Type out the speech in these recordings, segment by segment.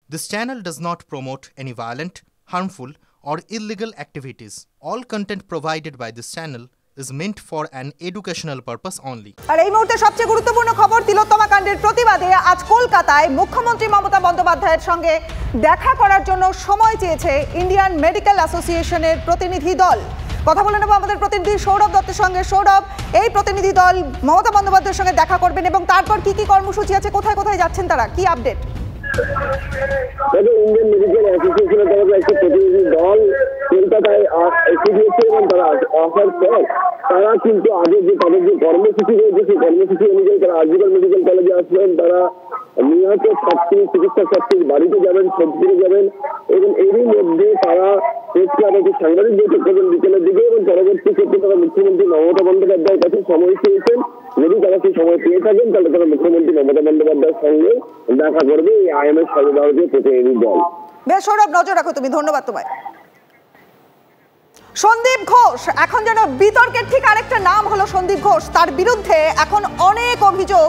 This channel does not promote any violent, harmful, or illegal activities. All content provided by this channel is meant for an educational purpose only. আর এই মুহূর্তে সবচেয়ে গুরুত্বপূর্ণ খবর, তিলোত্তমা কাণ্ডের প্রতিবাদে আজ কলকাতায় মুখ্যমন্ত্রী মমতা বন্দ্যোপাধ্যায়ের সঙ্গে দেখা করার জন্য সময় চেয়েছে ইন্ডিয়ান মেডিকেল অ্যাসোসিয়েশনের প্রতিনিধি দল। কথা বলে নেব আমাদের প্রতিনিধি সৌরভ দত্তের সঙ্গে। সৌরভ, এই প্রতিনিধি দল মমতা বন্দ্যোপাধ্যায়ের সঙ্গে দেখা করবেন এবং তারপর কি কি কর্মসূচি আছে, কোথায় কোথায় যাচ্ছেন তারা, কি আপডেট? ইন্ডিয়ান মেডিকেল অ্যাসোসিয়েশনের তরফে একটি প্রতিনিধি দল কলকাতায় এসে গিয়েছে এবং তারা আসার পর তারা কিন্তু আগে যে তাদের যে কর্মসূচি রয়েছে সেই কর্মসূচি অনুযায়ী তারা আরজিকর মেডিকেল কলেজে আসবেন। তারা নিহত ছাত্রী, চিকিৎসা ছাত্রীর বাড়িতে যাবেন, খোঁজপুরে যাবেন এবং এরই মধ্যে তারা প্রেস ক্লাবে একটি সাংবাদিক বৈঠক করবেন বিকেলের দিকে এবং পরবর্তী ক্ষেত্রে তারা মুখ্যমন্ত্রী মমতা বন্দ্যোপাধ্যায়ের কাছে সময় চেয়েছেন। যদি তারা সেই সময় পেয়ে থাকেন তাহলে তারা মুখ্যমন্ত্রী মমতা বন্দ্যোপাধ্যায়ের সঙ্গে দেখা করবে এই আইএমএস সর্বভারতীয় প্রতিনিধি দল। বেশ সৌরভ, নজর রাখো তুমি, ধন্যবাদ তোমায়। সন্দীপ ঘোষ এখন যেন বিতর্কের ঠিক আরেকটা নাম হলো সন্দীপ ঘোষ। তার বিরুদ্ধে এখন অনেক অভিযোগ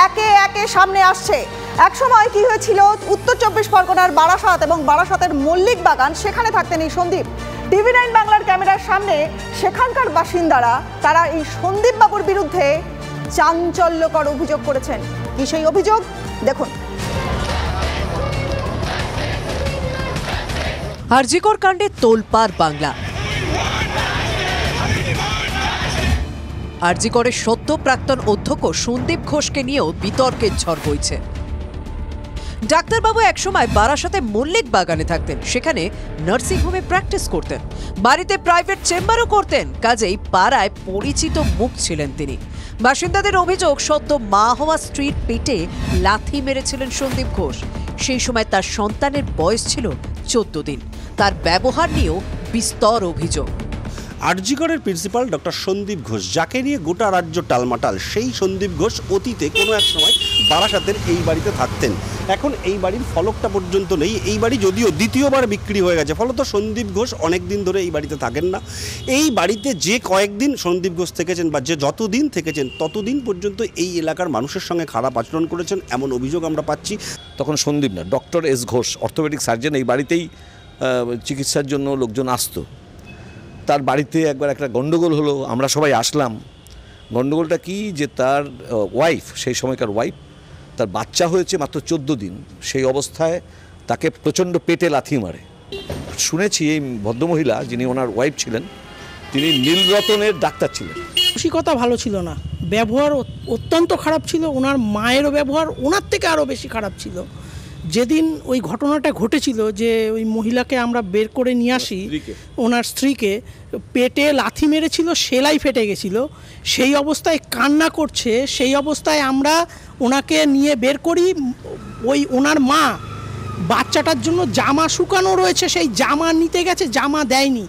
একে একে সামনে আসছে। একসময় কি হয়েছিল, উত্তর চব্বিশ পরগনার বারাসাত এবং বারাসাতের মল্লিক বাগান, সেখানে থাকতেন এই সন্দীপ। টিভি9 বাংলার ক্যামেরার সামনে সেখানকার বাসিন্দারা তারা এই সন্দীপ বাবুর বিরুদ্ধে চাঞ্চল্যকর অভিযোগ করেছেন। কি সেই অভিযোগ দেখুন। আরজিকর কাণ্ডে তোলপাড় বাংলা। আরজিকরের সদ্য প্রাক্তন অধ্যক্ষ সন্দীপ ঘোষকে নিয়েও বিতর্কের ঝড় বইছে। ডাক্তারবাবু একসময় বারাসাতে মল্লিক বাগানে থাকতেন, সেখানে নার্সিংহোমে প্র্যাকটিস করতেন, বাড়িতে প্রাইভেট চেম্বারও করতেন, কাজেই পাড়ায় পরিচিত মুখ ছিলেন তিনি। বাসিন্দাদের অভিযোগ, সদ্য মা হওয়া স্ত্রীর পেটে লাথি মেরেছিলেন সন্দীপ ঘোষ। সেই সময় তার সন্তানের বয়স ছিল 14 দিন। তার ব্যবহার নিয়েও বিস্তর অভিযোগ। আরজিকরের প্রিন্সিপাল ডক্টর সন্দীপ ঘোষ, যাকে নিয়ে গোটা রাজ্য টালমাটাল, সেই সন্দীপ ঘোষ অতীতে কোনো এক সময় বারাসাতের এই বাড়িতে থাকতেন। এখন এই বাড়ির ফলকটা পর্যন্ত নেই। এই বাড়ি যদিও দ্বিতীয়বার বিক্রি হয়ে গেছে, ফলত সন্দীপ ঘোষ অনেক দিন ধরে এই বাড়িতে থাকেন না। এই বাড়িতে যে কয়েকদিন সন্দীপ ঘোষ থেকেছেন বা যে যতদিন থেকেছেন ততদিন পর্যন্ত এই এলাকার মানুষের সঙ্গে খারাপ আচরণ করেছেন, এমন অভিযোগ আমরা পাচ্ছি। তখন সন্দীপ না, doctor S Ghosh, orthopaedic surgeon, এই বাড়িতেই চিকিৎসার জন্য লোকজন আসতো। তার বাড়িতে একবার একটা গণ্ডগোল হলো, আমরা সবাই আসলাম। গণ্ডগোলটা কি, যে তার ওয়াইফ, সেই সময়কার ওয়াইফ, তার বাচ্চা হয়েছে মাত্র 14 দিন, সেই অবস্থায় তাকে প্রচণ্ড পেটে লাথি মারে। শুনেছি এই ভদ্রমহিলা, যিনি ওনার ওয়াইফ ছিলেন, তিনি নীলরতনের ডাক্তার ছিলেন। মানসিকতা ভালো ছিল না, ব্যবহার অত্যন্ত খারাপ ছিল। ওনার মায়েরও ব্যবহার ওনার থেকে আরও বেশি খারাপ ছিল। যেদিন ওই ঘটনাটা ঘটেছিল, যে ওই মহিলাকে আমরা বের করে নিয়ে আসি, ওনার স্ত্রীকে পেটে লাথি মেরেছিল, সেলাই ফেটে গেছিল, সেই অবস্থায় কান্না করছে, সেই অবস্থায় আমরা ওনাকে নিয়ে বের করি। ওই ওনার মা বাচ্চাটার জন্য জামা শুকানো রয়েছে, সেই জামা নিতে গেছে, জামা দেয়নি।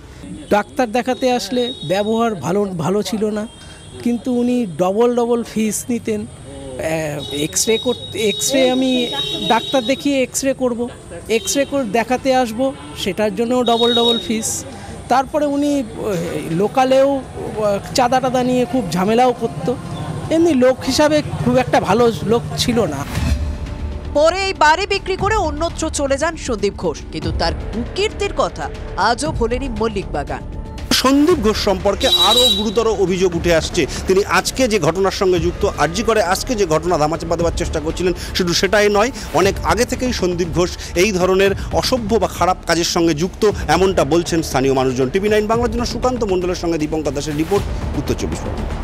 ডাক্তার দেখাতে আসলে ব্যবহার ভালো ছিল না, কিন্তু উনি ডবল ফিস নিতেন। এক্সরে আমি ডাক্তার দেখিয়ে এক্সরে করব, এক্সরে করে দেখাতে আসব, সেটার জন্যও ডবল ফিস। তারপরে উনি লোকালেও চাঁদা টাদা নিয়ে খুব ঝামেলাও করতো। এমনি লোক হিসাবে খুব একটা ভালো লোক ছিল না। পরে এই বাড়ি বিক্রি করে অন্যত্র চলে যান সন্দীপ ঘোষ, কিন্তু তার কুকীর্তির কথা আজও ভোলেনি মল্লিক বাগান। সন্দীপ ঘোষ সম্পর্কে আরও গুরুতর অভিযোগ উঠে আসছে। তিনি আজকে যে ঘটনার সঙ্গে যুক্ত, আরজিকরে আজকে যে ঘটনা ধামাচাপা দেওয়ার চেষ্টা করছিলেন, শুধু সেটাই নয়, অনেক আগে থেকেই সন্দীপ ঘোষ এই ধরনের অসভ্য বা খারাপ কাজের সঙ্গে যুক্ত, এমনটা বলছেন স্থানীয় মানুষজন। টিভি9 বাংলার জন্য সুকান্ত মণ্ডলের সঙ্গে দীপঙ্কর দাসের রিপোর্ট, উত্তর 24 পরগনা।